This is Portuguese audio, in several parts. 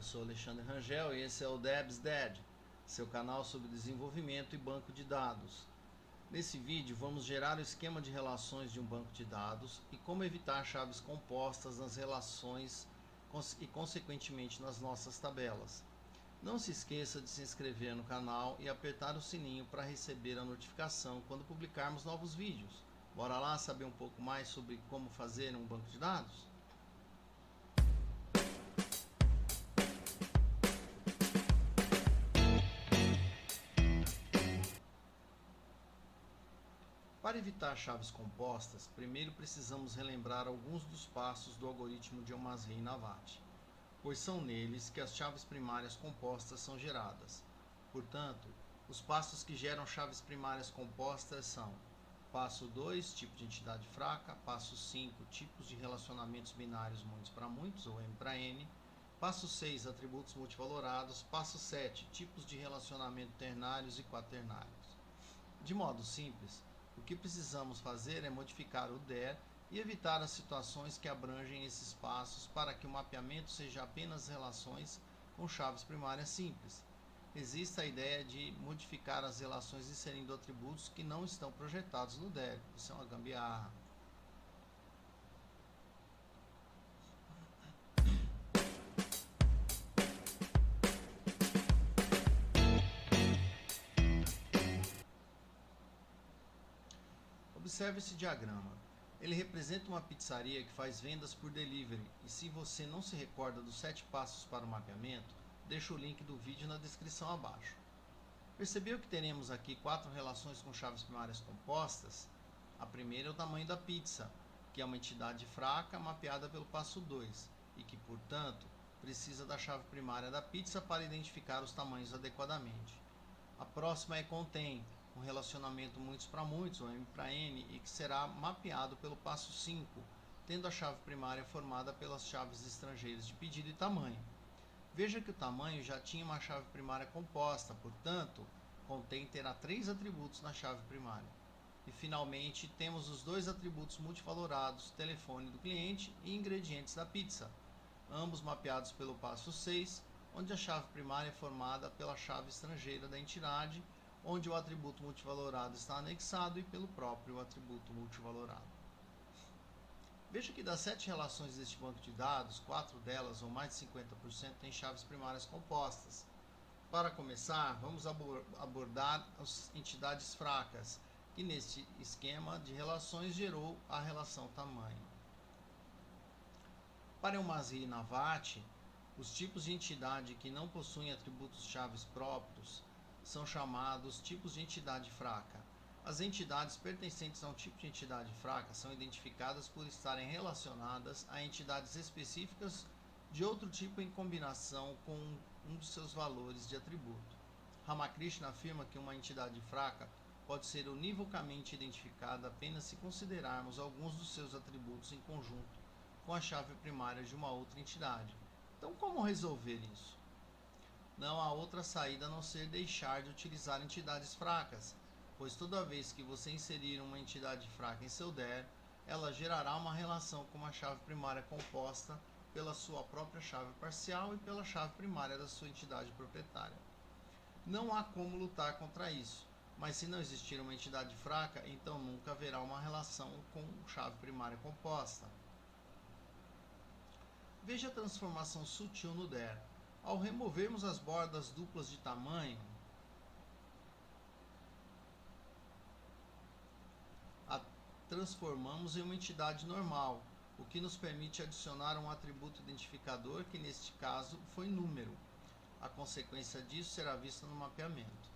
sou Alexandre Rangel e esse é o Deb's Dead, seu canal sobre desenvolvimento e banco de dados. Nesse vídeo vamos gerar o esquema de relações de um banco de dados e como evitar chaves compostas nas relações e consequentemente nas nossas tabelas. Não se esqueça de se inscrever no canal e apertar o sininho para receber a notificação quando publicarmos novos vídeos. Bora lá saber um pouco mais sobre como fazer um banco de dados? Para evitar chaves compostas, primeiro precisamos relembrar alguns dos passos do algoritmo de Yomasriy-Navati, pois são neles que as chaves primárias compostas são geradas. Portanto, os passos que geram chaves primárias compostas são: passo 2, tipo de entidade fraca; passo 5, tipos de relacionamentos binários muitos para muitos, ou M para N; passo 6, atributos multivalorados; passo 7, tipos de relacionamento ternários e quaternários. De modo simples, o que precisamos fazer é modificar o DER e evitar as situações que abrangem esses passos para que o mapeamento seja apenas relações com chaves primárias simples. Existe a ideia de modificar as relações inserindo atributos que não estão projetados no DER. Isso é uma gambiarra. Observe esse diagrama. Ele representa uma pizzaria que faz vendas por delivery, e se você não se recorda dos 7 passos para o mapeamento, deixo o link do vídeo na descrição abaixo. Percebeu que teremos aqui 4 relações com chaves primárias compostas? A primeira é o tamanho da pizza, que é uma entidade fraca mapeada pelo passo 2, e que, portanto, precisa da chave primária da pizza para identificar os tamanhos adequadamente. A próxima é contém, um relacionamento muitos para muitos, ou M para N, e que será mapeado pelo passo 5, tendo a chave primária formada pelas chaves estrangeiras de pedido e tamanho. Veja que o tamanho já tinha uma chave primária composta, portanto, contém terá 3 atributos na chave primária. E finalmente temos os 2 atributos multivalorados, telefone do cliente e ingredientes da pizza, ambos mapeados pelo passo 6, onde a chave primária é formada pela chave estrangeira da entidade, onde o atributo multivalorado está anexado, e pelo próprio atributo multivalorado. Veja que das 7 relações deste banco de dados, 4 delas, ou mais de 50%, têm chaves primárias compostas. Para começar, vamos abordar as entidades fracas, que neste esquema de relações gerou a relação tamanho. Para Yomasriy-Navati, os tipos de entidade que não possuem atributos chaves próprios são chamados tipos de entidade fraca. As entidades pertencentes a um tipo de entidade fraca são identificadas por estarem relacionadas a entidades específicas de outro tipo em combinação com um dos seus valores de atributo. Ramakrishna afirma que uma entidade fraca pode ser univocamente identificada apenas se considerarmos alguns dos seus atributos em conjunto com a chave primária de uma outra entidade. Então, como resolver isso? Não há outra saída a não ser deixar de utilizar entidades fracas, pois toda vez que você inserir uma entidade fraca em seu DER, ela gerará uma relação com uma chave primária composta pela sua própria chave parcial e pela chave primária da sua entidade proprietária. Não há como lutar contra isso, mas se não existir uma entidade fraca, então nunca haverá uma relação com chave primária composta. Veja a transformação sutil no DER. Ao removermos as bordas duplas de tamanho, a transformamos em uma entidade normal, o que nos permite adicionar um atributo identificador, que neste caso foi número. A consequência disso será vista no mapeamento.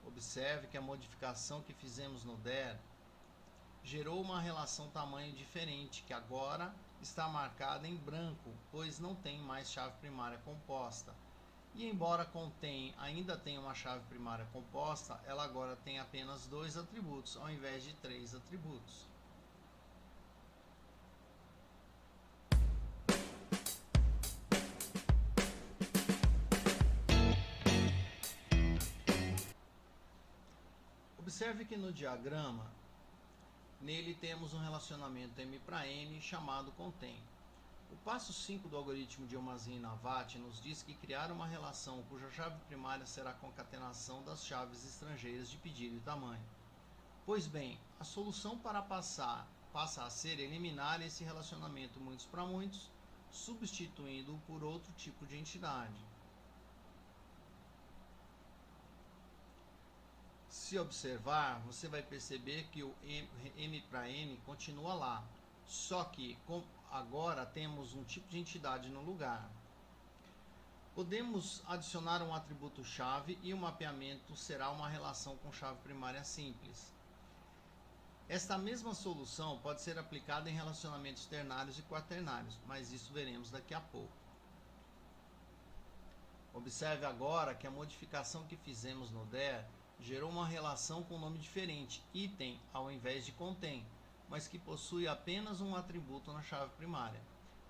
Observe que a modificação que fizemos no DER gerou uma relação tamanho diferente, que agora está marcada em branco, pois não tem mais chave primária composta. E embora ainda tenha uma chave primária composta, ela agora tem apenas 2 atributos, ao invés de 3 atributos. Observe que no diagrama, nele temos um relacionamento M para N chamado contém. O passo 5 do algoritmo de Yomasin e Navati nos diz que criar uma relação cuja chave primária será a concatenação das chaves estrangeiras de pedido e tamanho. Pois bem, a solução passa a ser eliminar esse relacionamento muitos para muitos, substituindo-o por outro tipo de entidade. Se observar, você vai perceber que o M para N continua lá, só que agora temos um tipo de entidade no lugar. Podemos adicionar um atributo chave e o mapeamento será uma relação com chave primária simples. Esta mesma solução pode ser aplicada em relacionamentos ternários e quaternários, mas isso veremos daqui a pouco. Observe agora que a modificação que fizemos no DER gerou uma relação com nome diferente, item ao invés de contém, mas que possui apenas um atributo na chave primária.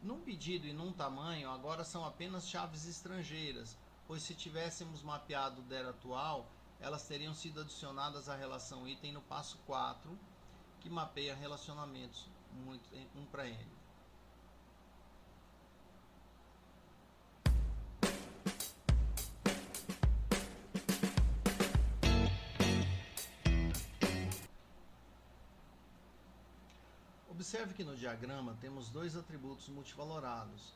Num pedido e num tamanho, agora são apenas chaves estrangeiras, pois se tivéssemos mapeado o DER atual, elas teriam sido adicionadas à relação item no passo 4, que mapeia relacionamentos 1 para N. Observe que no diagrama temos dois atributos multivalorados.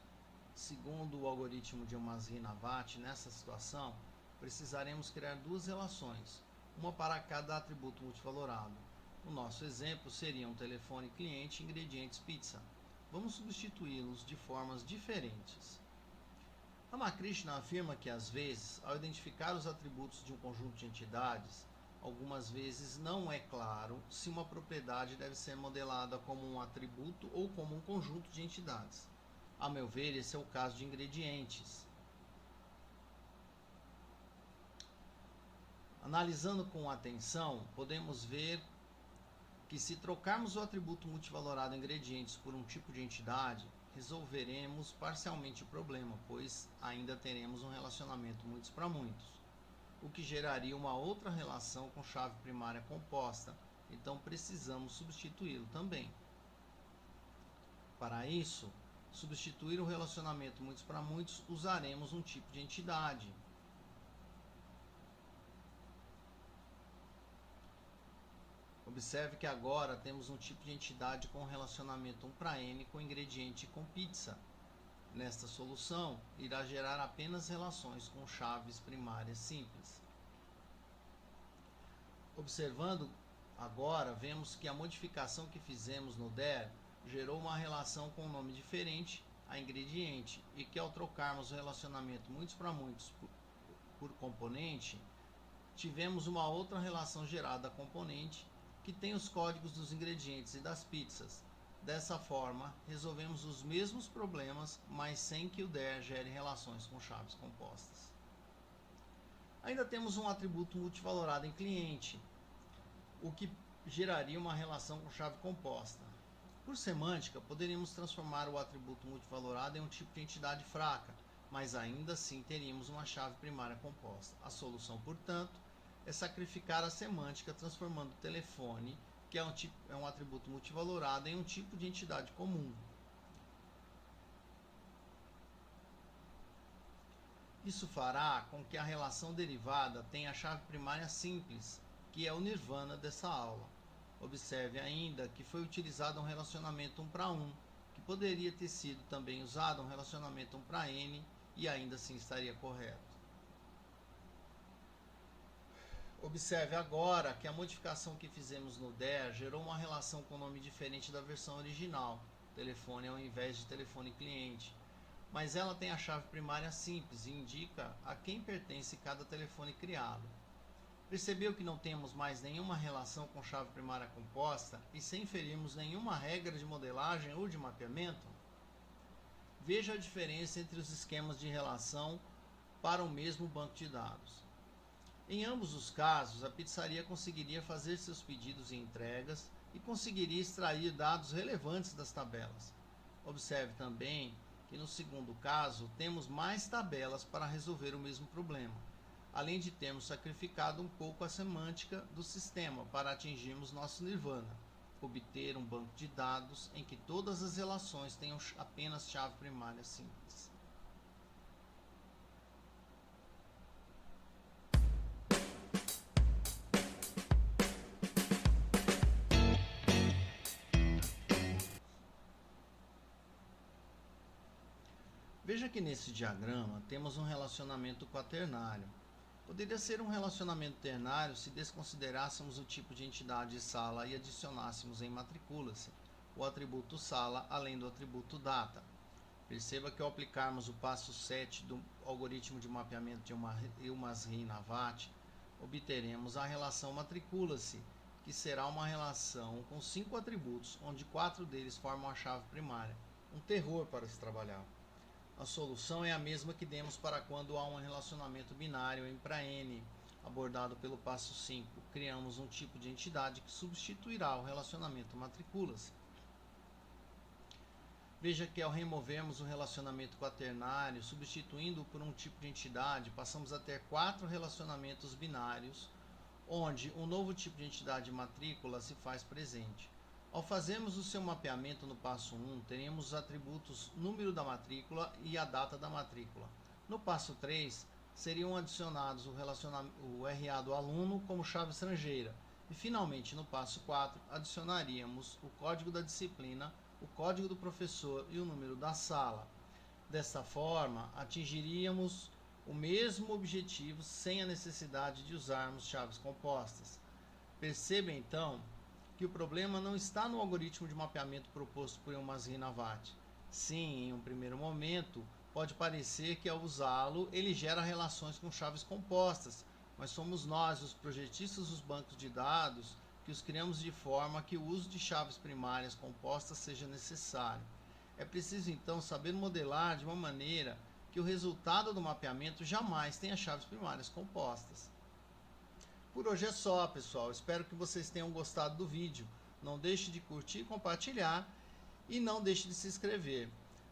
Segundo o algoritmo de Yomasin e Navati, nessa situação, precisaremos criar duas relações, uma para cada atributo multivalorado. O nosso exemplo seria um telefone cliente e ingredientes pizza. Vamos substituí-los de formas diferentes. Ramakrishna afirma que, às vezes, ao identificar os atributos de um conjunto de entidades, algumas vezes não é claro se uma propriedade deve ser modelada como um atributo ou como um conjunto de entidades. A meu ver, esse é o caso de ingredientes. Analisando com atenção, podemos ver que se trocarmos o atributo multivalorado ingredientes por um tipo de entidade, resolveremos parcialmente o problema, pois ainda teremos um relacionamento muitos para muitos, o que geraria uma outra relação com chave primária composta, então precisamos substituí-lo também. Para isso, substituir o relacionamento muitos para muitos, usaremos um tipo de entidade. Observe que agora temos um tipo de entidade com relacionamento 1 para N com ingrediente com pizza. Nesta solução, irá gerar apenas relações com chaves primárias simples. Observando agora, vemos que a modificação que fizemos no DER gerou uma relação com um nome diferente a ingrediente e que ao trocarmos o relacionamento muitos para muitos por componente, tivemos uma outra relação gerada a componente que tem os códigos dos ingredientes e das pizzas. Dessa forma, resolvemos os mesmos problemas, mas sem que o DER gere relações com chaves compostas. Ainda temos um atributo multivalorado em cliente, o que geraria uma relação com chave composta. Por semântica, poderíamos transformar o atributo multivalorado em um tipo de entidade fraca, mas ainda assim teríamos uma chave primária composta. A solução, portanto, é sacrificar a semântica transformando o telefone, que é um atributo multivalorado, em um tipo de entidade comum. Isso fará com que a relação derivada tenha a chave primária simples, que é o nirvana dessa aula. Observe ainda que foi utilizado um relacionamento 1 para 1, que poderia ter sido também usado um relacionamento 1 para N e ainda assim estaria correto. Observe agora que a modificação que fizemos no DER gerou uma relação com nome diferente da versão original, telefone ao invés de telefone cliente, mas ela tem a chave primária simples e indica a quem pertence cada telefone criado. Percebeu que não temos mais nenhuma relação com chave primária composta e sem ferirmos nenhuma regra de modelagem ou de mapeamento? Veja a diferença entre os esquemas de relação para o mesmo banco de dados. Em ambos os casos, a pizzaria conseguiria fazer seus pedidos e entregas e conseguiria extrair dados relevantes das tabelas. Observe também que no segundo caso temos mais tabelas para resolver o mesmo problema, além de termos sacrificado um pouco a semântica do sistema para atingirmos nosso nirvana. obter um banco de dados em que todas as relações tenham apenas chave primária simples. Veja que nesse diagrama temos um relacionamento quaternário. Poderia ser um relacionamento ternário se desconsiderássemos o tipo de entidade sala e adicionássemos em matricula-se o atributo sala além do atributo data. Perceba que ao aplicarmos o passo 7 do algoritmo de mapeamento de Ilmaz-Reinavati, obteremos a relação matricula-se, que será uma relação com 5 atributos, onde 4 deles formam a chave primária. Um terror para se trabalhar. A solução é a mesma que demos para quando há um relacionamento binário M para N, abordado pelo passo 5. Criamos um tipo de entidade que substituirá o relacionamento matricula-se. Veja que ao removermos o relacionamento quaternário, substituindo-o por um tipo de entidade, passamos a ter 4 relacionamentos binários, onde um novo tipo de entidade matrícula se faz presente. Ao fazermos o seu mapeamento no passo 1, teremos os atributos número da matrícula e a data da matrícula. No passo 3, seriam adicionados o RA do aluno como chave estrangeira. E finalmente, no passo 4, adicionaríamos o código da disciplina, o código do professor e o número da sala. Desta forma, atingiríamos o mesmo objetivo sem a necessidade de usarmos chaves compostas. Perceba então que o problema não está no algoritmo de mapeamento proposto por Ilmaz-Reinavati. Sim, em um primeiro momento, pode parecer que ao usá-lo, ele gera relações com chaves compostas, mas somos nós, os projetistas dos bancos de dados, que os criamos de forma que o uso de chaves primárias compostas seja necessário. É preciso, então, saber modelar de uma maneira que o resultado do mapeamento jamais tenha chaves primárias compostas. Por hoje é só, pessoal. Espero que vocês tenham gostado do vídeo. Não deixe de curtir, compartilhar e não deixe de se inscrever.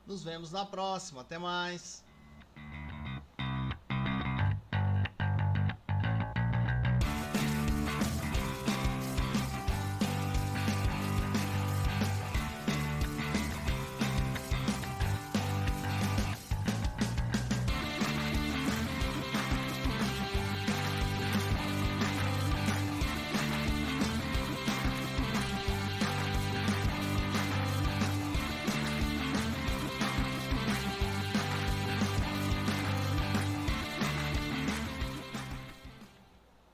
Nos vemos na próxima. Até mais!